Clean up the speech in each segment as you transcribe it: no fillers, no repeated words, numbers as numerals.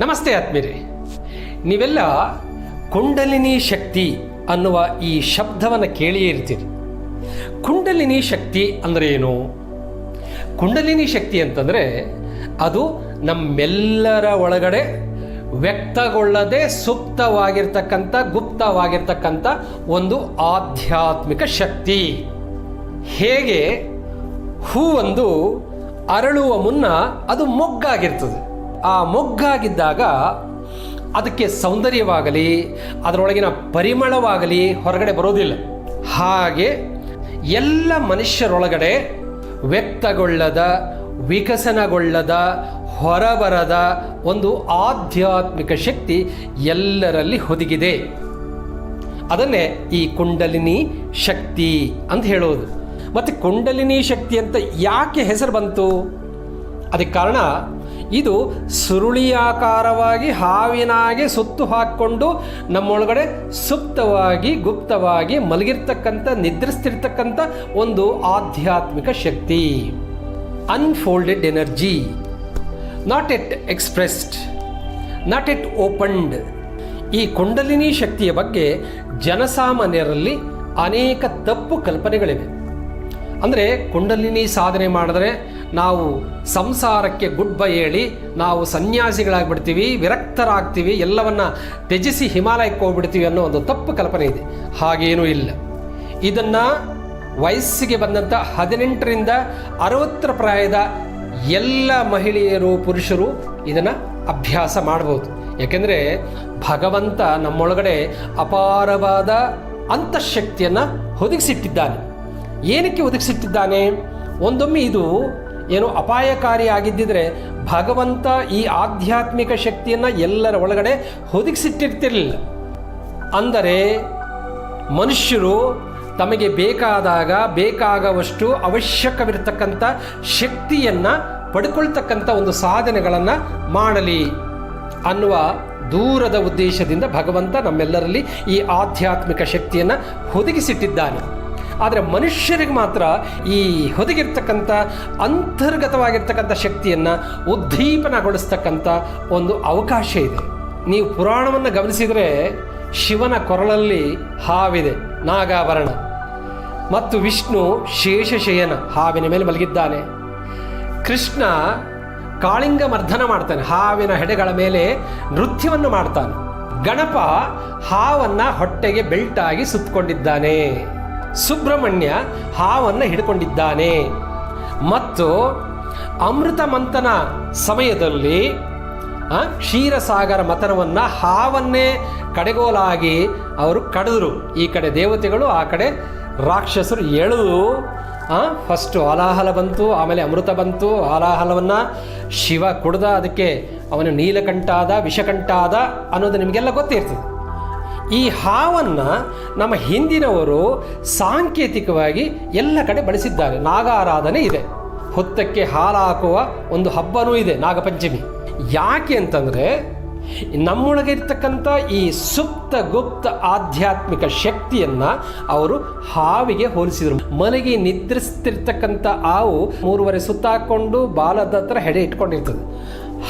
ನಮಸ್ತೆ ಆತ್ಮೀಯರೇ, ನೀವೆಲ್ಲ ಕುಂಡಲಿನಿ ಶಕ್ತಿ ಅನ್ನುವ ಈ ಶಬ್ದವನ್ನು ಕೇಳಿಯೇ ಇರ್ತೀರಿ. ಕುಂಡಲಿನಿ ಶಕ್ತಿ ಅಂದರೆ ಏನು? ಕುಂಡಲಿನಿ ಶಕ್ತಿ ಅಂತಂದರೆ ಅದು ನಮ್ಮೆಲ್ಲರ ಒಳಗಡೆ ವ್ಯಕ್ತಗೊಳ್ಳದೆ ಸುಪ್ತವಾಗಿರ್ತಕ್ಕಂಥ ಗುಪ್ತವಾಗಿರ್ತಕ್ಕಂಥ ಒಂದು ಆಧ್ಯಾತ್ಮಿಕ ಶಕ್ತಿ. ಹೇಗೆ ಹೂವೊಂದು ಅರಳುವ ಮುನ್ನ ಅದು ಮೊಗ್ಗಾಗಿರ್ತದೆ. ಆ ಮೊಗ್ಗಾಗಿದ್ದಾಗ ಅದಕ್ಕೆ ಸೌಂದರ್ಯವಾಗಲಿ ಅದರೊಳಗಿನ ಪರಿಮಳವಾಗಲಿ ಹೊರಗಡೆ ಬರೋದಿಲ್ಲ. ಹಾಗೆ ಎಲ್ಲ ಮನುಷ್ಯರೊಳಗಡೆ ವ್ಯಕ್ತಗೊಳ್ಳದ, ವಿಕಸನಗೊಳ್ಳದ, ಹೊರಬರದ ಒಂದು ಆಧ್ಯಾತ್ಮಿಕ ಶಕ್ತಿ ಎಲ್ಲರಲ್ಲಿ ಹುದುಗಿದೆ. ಅದನ್ನೇ ಈ ಕುಂಡಲಿನಿ ಶಕ್ತಿ ಅಂತ ಹೇಳೋದು. ಮತ್ತು ಕುಂಡಲಿನಿ ಶಕ್ತಿ ಅಂತ ಯಾಕೆ ಹೆಸರು ಬಂತು? ಅದಕ್ಕೆ ಕಾರಣ, ಇದು ಸುರುಳಿಯಾಕಾರವಾಗಿ ಹಾವಿನಾಗೆ ಸುತ್ತು ಹಾಕ್ಕೊಂಡು ನಮ್ಮೊಳಗಡೆ ಸುಪ್ತವಾಗಿ ಗುಪ್ತವಾಗಿ ಮಲಗಿರ್ತಕ್ಕಂಥ, ನಿದ್ರಿಸ್ತಿರ್ತಕ್ಕಂಥ ಒಂದು ಆಧ್ಯಾತ್ಮಿಕ ಶಕ್ತಿ. Unfolded energy, not yet expressed, not yet opened. ಈ ಕುಂಡಲಿನಿ ಶಕ್ತಿಯ ಬಗ್ಗೆ ಜನಸಾಮಾನ್ಯರಲ್ಲಿ ಅನೇಕ ತಪ್ಪು ಕಲ್ಪನೆಗಳಿವೆ. ಅಂದರೆ ಕುಂಡಲಿನಿ ಸಾಧನೆ ಮಾಡಿದ್ರೆ ನಾವು ಸಂಸಾರಕ್ಕೆ ಗುಡ್ ಬೈ ಹೇಳಿ ನಾವು ಸನ್ಯಾಸಿಗಳಾಗ್ಬಿಡ್ತೀವಿ, ವಿರಕ್ತರಾಗ್ತೀವಿ, ಎಲ್ಲವನ್ನ ತ್ಯಜಿಸಿ ಹಿಮಾಲಯಕ್ಕೆ ಹೋಗ್ಬಿಡ್ತೀವಿ ಅನ್ನೋ ಒಂದು ತಪ್ಪು ಕಲ್ಪನೆ ಇದೆ. ಹಾಗೇನೂ ಇಲ್ಲ. ಇದನ್ನು ವಯಸ್ಸಿಗೆ ಬಂದಂಥ 18ರಿಂದ 60 ಪ್ರಾಯದ ಎಲ್ಲ ಮಹಿಳೆಯರು, ಪುರುಷರು ಇದನ್ನು ಅಭ್ಯಾಸ ಮಾಡ್ಬೋದು. ಯಾಕೆಂದರೆ ಭಗವಂತ ನಮ್ಮೊಳಗಡೆ ಅಪಾರವಾದ ಅಂತಃಶಕ್ತಿಯನ್ನು ಒದಗಿಸಿಟ್ಟಿದ್ದಾನೆ. ಏನಕ್ಕೆ ಒದಗಿಸಿಟ್ಟಿದ್ದಾನೆ? ಒಂದೊಮ್ಮೆ ಇದು ಏನು ಅಪಾಯಕಾರಿ ಆಗಿದ್ದಿದ್ರೆ ಭಗವಂತ ಈ ಆಧ್ಯಾತ್ಮಿಕ ಶಕ್ತಿಯನ್ನು ಎಲ್ಲರ ಒಳಗಡೆ ಒದಗಿಸಿಟ್ಟಿರ್ತಿರಲಿಲ್ಲ. ಅಂದರೆ ಮನುಷ್ಯರು ತಮಗೆ ಬೇಕಾದಾಗ ಬೇಕಾಗುವಷ್ಟು ಅವಶ್ಯಕವಿರತಕ್ಕಂಥ ಶಕ್ತಿಯನ್ನು ಪಡ್ಕೊಳ್ತಕ್ಕಂಥ ಒಂದು ಸಾಧನೆಗಳನ್ನು ಮಾಡಲಿ ಅನ್ನುವ ದೂರದ ಉದ್ದೇಶದಿಂದ ಭಗವಂತ ನಮ್ಮೆಲ್ಲರಲ್ಲಿ ಈ ಆಧ್ಯಾತ್ಮಿಕ ಶಕ್ತಿಯನ್ನು ಒದಗಿಸಿಟ್ಟಿದ್ದಾನೆ. ಆದರೆ ಮನುಷ್ಯರಿಗೆ ಮಾತ್ರ ಈ ಹೊದಗಿರ್ತಕ್ಕಂಥ ಅಂತರ್ಗತವಾಗಿರ್ತಕ್ಕಂಥ ಶಕ್ತಿಯನ್ನು ಉದ್ದೀಪನಗೊಳಿಸ್ತಕ್ಕಂಥ ಒಂದು ಅವಕಾಶ ಇದೆ. ನೀವು ಪುರಾಣವನ್ನು ಗಮನಿಸಿದರೆ ಶಿವನ ಕೊರಳಲ್ಲಿ ಹಾವಿದೆ, ನಾಗಾಭರಣ, ಮತ್ತು ವಿಷ್ಣು ಶೇಷಶಯನ ಹಾವಿನ ಮೇಲೆ ಮಲಗಿದ್ದಾನೆ. ಕೃಷ್ಣ ಕಾಳಿಂಗ ಮರ್ದನ ಮಾಡ್ತಾನೆ, ಹಾವಿನ ಹೆಡೆಗಳ ಮೇಲೆ ನೃತ್ಯವನ್ನು ಮಾಡ್ತಾನೆ. ಗಣಪ ಹಾವನ್ನು ಹೊಟ್ಟೆಗೆ ಬೆಲ್ಟಾಗಿ ಸುತ್ತಕೊಂಡಿದ್ದಾನೆ. ಸುಬ್ರಹ್ಮಣ್ಯ ಹಾವನ್ನು ಹಿಡ್ಕೊಂಡಿದ್ದಾನೆ. ಮತ್ತು ಅಮೃತ ಮಂಥನ ಸಮಯದಲ್ಲಿ ಕ್ಷೀರಸಾಗರ ಮಥನವನ್ನು ಹಾವನ್ನೇ ಕಡೆಗೋಲಾಗಿ ಅವರು ಕಡಿದ್ರು. ಈ ಕಡೆ ದೇವತೆಗಳು, ಆ ಕಡೆ ರಾಕ್ಷಸರು ಎಳೆದು ಫಸ್ಟು ಹಾಲಾಹಲ ಬಂತು, ಆಮೇಲೆ ಅಮೃತ ಬಂತು. ಹಾಲಾಹಲವನ್ನು ಶಿವ ಕುಡ್ದ, ಅದಕ್ಕೆ ಅವನು ನೀಲಕಂಠ ಆದ, ವಿಷಕಂಠ ಆದ ಅನ್ನೋದು ನಿಮಗೆಲ್ಲ ಗೊತ್ತಿರ್ತದೆ. ಈ ಹಾವನ್ನು ನಮ್ಮ ಹಿಂದಿನವರು ಸಾಂಕೇತಿಕವಾಗಿ ಎಲ್ಲ ಕಡೆ ಬಳಸಿದ್ದಾರೆ. ನಾಗಾರಾಧನೆ ಇದೆ, ಹೊತ್ತಕ್ಕೆ ಹಾಲು ಹಾಕುವ ಒಂದು ಹಬ್ಬನೂ ಇದೆ, ನಾಗಪಂಚಮಿ. ಯಾಕೆ ಅಂತಂದರೆ ನಮ್ಮೊಳಗೆ ಇರ್ತಕ್ಕಂಥ ಈ ಸುಪ್ತ ಗುಪ್ತ ಆಧ್ಯಾತ್ಮಿಕ ಶಕ್ತಿಯನ್ನು ಅವರು ಹಾವಿಗೆ ಹೋಲಿಸಿದರು. ಮಲಗಿ ನಿದ್ರಿಸ್ತಿರ್ತಕ್ಕಂಥ ಹಾವು 3.5 ಸುತ್ತಾಕೊಂಡು ಬಾಲದ ಹತ್ರ ಹೆಡೆ ಇಟ್ಕೊಂಡಿರ್ತದೆ.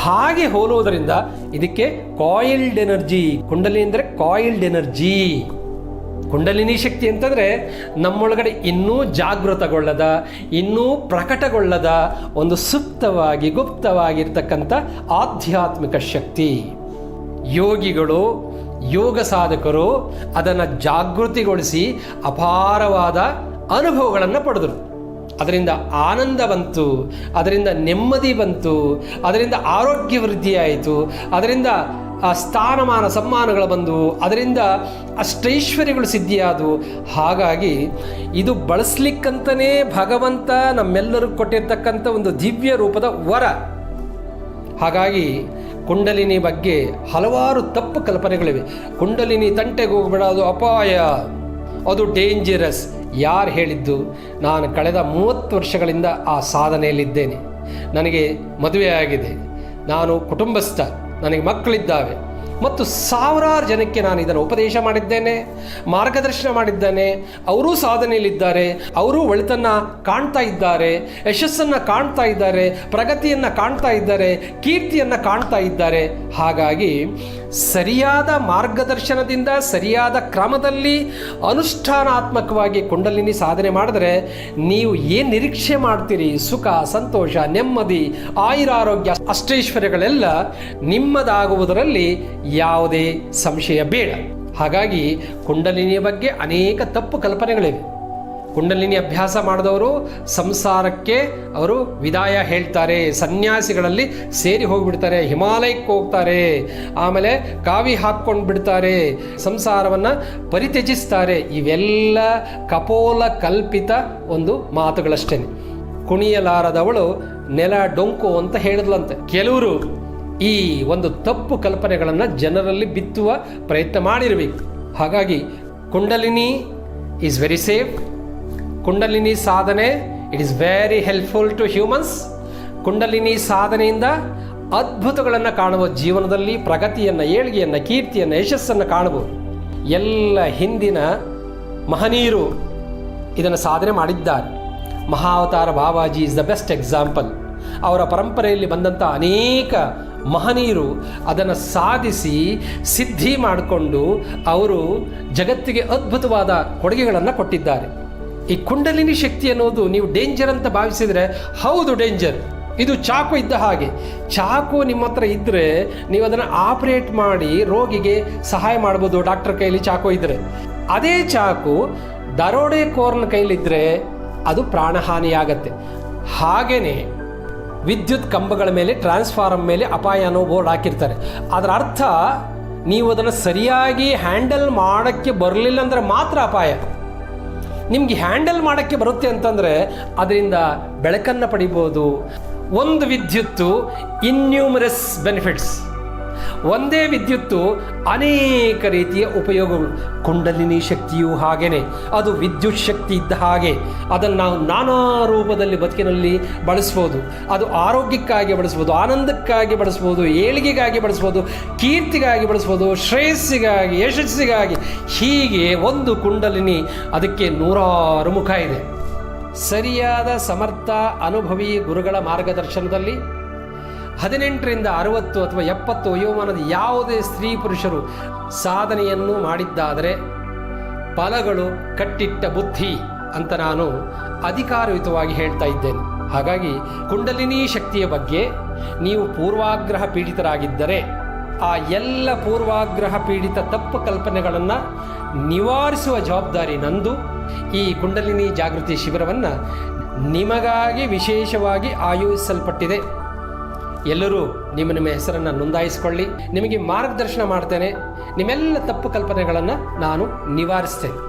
ಹಾಗೆ ಹೋಲುವುದರಿಂದ ಇದಕ್ಕೆ ಕಾಯಿಲ್ಡ್ ಎನರ್ಜಿ. ಕುಂಡಲಿನಿ ಅಂದರೆ ಕಾಯಿಲ್ಡ್ ಎನರ್ಜಿ. ಕುಂಡಲಿನಿ ಶಕ್ತಿ ಅಂತಂದರೆ ನಮ್ಮೊಳಗಡೆ ಇನ್ನೂ ಜಾಗೃತಗೊಳ್ಳದ, ಇನ್ನೂ ಪ್ರಕಟಗೊಳ್ಳದ ಒಂದು ಸುಪ್ತವಾಗಿ ಗುಪ್ತವಾಗಿರ್ತಕ್ಕಂಥ ಆಧ್ಯಾತ್ಮಿಕ ಶಕ್ತಿ. ಯೋಗಿಗಳು, ಯೋಗ ಸಾಧಕರು ಅದನ್ನು ಜಾಗೃತಿಗೊಳಿಸಿ ಅಪಾರವಾದ ಅನುಭವಗಳನ್ನು ಪಡೆದರು. ಅದರಿಂದ ಆನಂದ ಬಂತು, ಅದರಿಂದ ನೆಮ್ಮದಿ ಬಂತು, ಅದರಿಂದ ಆರೋಗ್ಯ ವೃದ್ಧಿಯಾಯಿತು, ಅದರಿಂದ ಸ್ಥಾನಮಾನ ಸಮ್ಮಾನಗಳು ಬಂದವು, ಅದರಿಂದ ಅಷ್ಟೈಶ್ವರ್ಯಗಳು ಸಿದ್ಧಿಯಾದವು. ಹಾಗಾಗಿ ಇದು ಬಳಸಲಿಕ್ಕಂತಲೇ ಭಗವಂತ ನಮ್ಮೆಲ್ಲರಿಗೂ ಕೊಟ್ಟಿರ್ತಕ್ಕಂಥ ಒಂದು ದಿವ್ಯ ರೂಪದ ವರ. ಹಾಗಾಗಿ ಕುಂಡಲಿನಿ ಬಗ್ಗೆ ಹಲವಾರು ತಪ್ಪು ಕಲ್ಪನೆಗಳಿವೆ. ಕುಂಡಲಿನಿ ತಂಟೆಗೆ ಹೋಗ್ಬೇಡ, ಅದು ಅಪಾಯ, ಅದು ಡೇಂಜರಸ್. ಯಾರು ಹೇಳಿದ್ದು? ನಾನು ಕಳೆದ 30 ವರ್ಷಗಳಿಂದ ಆ ಸಾಧನೆಯಲ್ಲಿದ್ದೇನೆ. ನನಗೆ ಮದುವೆ ಆಗಿದೆ, ನಾನು ಕುಟುಂಬಸ್ಥ, ನನಗೆ ಮಕ್ಕಳಿದ್ದಾವೆ. ಮತ್ತು ಸಾವಿರಾರು ಜನಕ್ಕೆ ನಾನು ಇದನ್ನು ಉಪದೇಶ ಮಾಡಿದ್ದೇನೆ, ಮಾರ್ಗದರ್ಶನ ಮಾಡಿದ್ದೇನೆ. ಅವರೂ ಸಾಧನೆಯಲ್ಲಿದ್ದಾರೆ, ಅವರೂ ಒಳಿತನ್ನು ಕಾಣ್ತಾ ಇದ್ದಾರೆ, ಯಶಸ್ಸನ್ನು ಕಾಣ್ತಾ ಇದ್ದಾರೆ, ಪ್ರಗತಿಯನ್ನು ಕಾಣ್ತಾ ಇದ್ದಾರೆ, ಕೀರ್ತಿಯನ್ನು ಕಾಣ್ತಾ ಇದ್ದಾರೆ. ಹಾಗಾಗಿ ಸರಿಯಾದ ಮಾರ್ಗದರ್ಶನದಿಂದ ಸರಿಯಾದ ಕ್ರಮದಲ್ಲಿ ಅನುಷ್ಠಾನಾತ್ಮಕವಾಗಿ ಕುಂಡಲಿನಿ ಸಾಧನೆ ಮಾಡಿದ್ರೆ ನೀವು ಏನು ನಿರೀಕ್ಷೆ ಮಾಡ್ತೀರಿ, ಸುಖ, ಸಂತೋಷ, ನೆಮ್ಮದಿ, ಆಯುರಾರೋಗ್ಯ, ಅಷ್ಟೈಶ್ವರ್ಯಗಳೆಲ್ಲ ನಿಮ್ಮದಾಗುವುದರಲ್ಲಿ ಯಾವುದೇ ಸಂಶಯ ಬೇಡ. ಹಾಗಾಗಿ ಕುಂಡಲಿನಿಯ ಬಗ್ಗೆ ಅನೇಕ ತಪ್ಪು ಕಲ್ಪನೆಗಳಿವೆ. ಕುಂಡಲಿನಿ ಅಭ್ಯಾಸ ಮಾಡಿದವರು ಸಂಸಾರಕ್ಕೆ ಅವರು ವಿದಾಯ ಹೇಳ್ತಾರೆ, ಸನ್ಯಾಸಿಗಳಲ್ಲಿ ಸೇರಿ ಹೋಗಿಬಿಡ್ತಾರೆ, ಹಿಮಾಲಯಕ್ಕೆ ಹೋಗ್ತಾರೆ, ಆಮೇಲೆ ಕಾವಿ ಹಾಕ್ಕೊಂಡು ಬಿಡ್ತಾರೆ, ಸಂಸಾರವನ್ನು ಪರಿತ್ಯಜಿಸ್ತಾರೆ. ಇವೆಲ್ಲ ಕಪೋಲ ಕಲ್ಪಿತ ಒಂದು ಮಾತುಗಳಷ್ಟೇ. ಕುಣಿಯಲಾರದವಳು ನೆಲ ಡೊಂಕು ಅಂತ ಹೇಳಿದ್ಲಂತೆ. ಕೆಲವರು ಈ ಒಂದು ತಪ್ಪು ಕಲ್ಪನೆಗಳನ್ನು ಜನರಲ್ಲಿ ಬಿತ್ತುವ ಪ್ರಯತ್ನ ಮಾಡಿರಬೇಕು. ಹಾಗಾಗಿ kundalini is very safe. Kundalini ಸಾಧನೆ it is very helpful to humans. Kundalini ಸಾಧನೆಯಿಂದ ಅದ್ಭುತಗಳನ್ನು ಕಾಣುವ, ಜೀವನದಲ್ಲಿ ಪ್ರಗತಿಯನ್ನು, ಏಳಿಗೆಯನ್ನು, ಕೀರ್ತಿಯನ್ನು, ಯಶಸ್ಸನ್ನು ಕಾಣಬಹುದು. ಎಲ್ಲ ಹಿಂದಿನ ಮಹನೀಯರು ಇದನ್ನು ಸಾಧನೆ ಮಾಡಿದ್ದಾರೆ. Mahavatar Babaji is the best example. ಅವರ ಪರಂಪರೆಯಲ್ಲಿ ಬಂದಂಥ ಅನೇಕ ಮಹನೀಯರು ಅದನ್ನು ಸಾಧಿಸಿ ಸಿದ್ಧಿ ಮಾಡಿಕೊಂಡು ಅವರು ಜಗತ್ತಿಗೆ ಅದ್ಭುತವಾದ ಕೊಡುಗೆಗಳನ್ನು ಕೊಟ್ಟಿದ್ದಾರೆ. ಈ ಕುಂಡಲಿನಿ ಶಕ್ತಿ ಅನ್ನೋದು ನೀವು ಡೇಂಜರ್ ಅಂತ ಭಾವಿಸಿದರೆ ಹೌದು ಡೇಂಜರ್. ಇದು ಚಾಕು ಇದ್ದ ಹಾಗೆ. ಚಾಕು ನಿಮ್ಮ ಹತ್ರ ಇದ್ದರೆ ನೀವು ಅದನ್ನು ಆಪರೇಟ್ ಮಾಡಿ ರೋಗಿಗೆ ಸಹಾಯ ಮಾಡ್ಬೋದು, ಡಾಕ್ಟರ್ ಕೈಲಿ ಚಾಕು ಇದ್ದರೆ. ಅದೇ ಚಾಕು ದರೋಡೆಕೋರನ ಕೈಲಿದ್ದರೆ ಅದು ಪ್ರಾಣಹಾನಿಯಾಗತ್ತೆ. ಹಾಗೆಯೇ ವಿದ್ಯುತ್ ಕಂಬಗಳ ಮೇಲೆ, ಟ್ರಾನ್ಸ್ಫಾರ್ಮರ್ ಮೇಲೆ ಅಪಾಯ ಅನ್ನೋ ಬೋರ್ಡ್ ಹಾಕಿರ್ತಾರೆ. ಅದರ ಅರ್ಥ ನೀವು ಅದನ್ನು ಸರಿಯಾಗಿ ಹ್ಯಾಂಡಲ್ ಮಾಡೋಕ್ಕೆ ಬರಲಿಲ್ಲ ಅಂದರೆ ಮಾತ್ರ ಅಪಾಯ. ನಿಮಗೆ ಹ್ಯಾಂಡಲ್ ಮಾಡೋಕ್ಕೆ ಬರುತ್ತೆ ಅಂತಂದರೆ ಅದರಿಂದ ಬೆಳಕನ್ನು ಪಡಿಬೋದು. ಒಂದು ವಿದ್ಯುತ್ತು ಇನ್ಯೂಮರಸ್ ಬೆನಿಫಿಟ್ಸ್. ಒಂದೇ ವಿದ್ಯುತ್ತು ಅನೇಕ ರೀತಿಯ ಉಪಯೋಗಗಳು. ಕುಂಡಲಿನಿ ಶಕ್ತಿಯು ಹಾಗೇನೆ, ಅದು ವಿದ್ಯುತ್ ಶಕ್ತಿ ಇದ್ದ ಹಾಗೆ. ಅದನ್ನು ನಾವು ನಾನಾ ರೂಪದಲ್ಲಿ ಬದುಕಿನಲ್ಲಿ ಬಳಸ್ಬೋದು. ಅದು ಆರೋಗ್ಯಕ್ಕಾಗಿ ಬಳಸ್ಬೋದು, ಆನಂದಕ್ಕಾಗಿ ಬಳಸ್ಬೋದು, ಏಳಿಗೆಗಾಗಿ ಬಳಸ್ಬೋದು, ಕೀರ್ತಿಗಾಗಿ ಬಳಸ್ಬೋದು, ಶ್ರೇಯಸ್ಸಿಗಾಗಿ, ಯಶಸ್ಸಿಗಾಗಿ. ಹೀಗೆ ಒಂದು ಕುಂಡಲಿನಿ, ಅದಕ್ಕೆ 106 ಮುಖ ಇದೆ. ಸರಿಯಾದ ಸಮರ್ಥ ಅನುಭವಿ ಗುರುಗಳ ಮಾರ್ಗದರ್ಶನದಲ್ಲಿ 18ರಿಂದ 60 ಅಥವಾ 70 ವಯೋಮಾನದ ಯಾವುದೇ ಸ್ತ್ರೀ ಪುರುಷರು ಸಾಧನೆಯನ್ನು ಮಾಡಿದ್ದಾದರೆ ಫಲಗಳು ಕಟ್ಟಿಟ್ಟ ಬುದ್ಧಿ ಅಂತ ನಾನು ಅಧಿಕಾರಯುತವಾಗಿ ಹೇಳ್ತಾ ಇದ್ದೇನೆ. ಹಾಗಾಗಿ ಕುಂಡಲಿನಿ ಶಕ್ತಿಯ ಬಗ್ಗೆ ನೀವು ಪೂರ್ವಾಗ್ರಹ ಪೀಡಿತರಾಗಿದ್ದರೆ ಆ ಎಲ್ಲ ಪೂರ್ವಾಗ್ರಹ ಪೀಡಿತ ತಪ್ಪು ಕಲ್ಪನೆಗಳನ್ನು ನಿವಾರಿಸುವ ಜವಾಬ್ದಾರಿ ನಂದು. ಈ ಕುಂಡಲಿನಿ ಜಾಗೃತಿ ಶಿಬಿರವನ್ನು ನಿಮಗಾಗಿ ವಿಶೇಷವಾಗಿ ಆಯೋಜಿಸಲ್ಪಟ್ಟಿದೆ. ಎಲ್ಲರೂ ನಿಮ್ಮ ಹೆಸರನ್ನು ನೋಂದಾಯಿಸಿಕೊಳ್ಳಿ. ನಿಮಗೆ ಮಾರ್ಗದರ್ಶನ ಮಾಡ್ತೇನೆ. ನಿಮ್ಮೆಲ್ಲ ತಪ್ಪು ಕಲ್ಪನೆಗಳನ್ನು ನಾನು ನಿವಾರಿಸ್ತೇನೆ.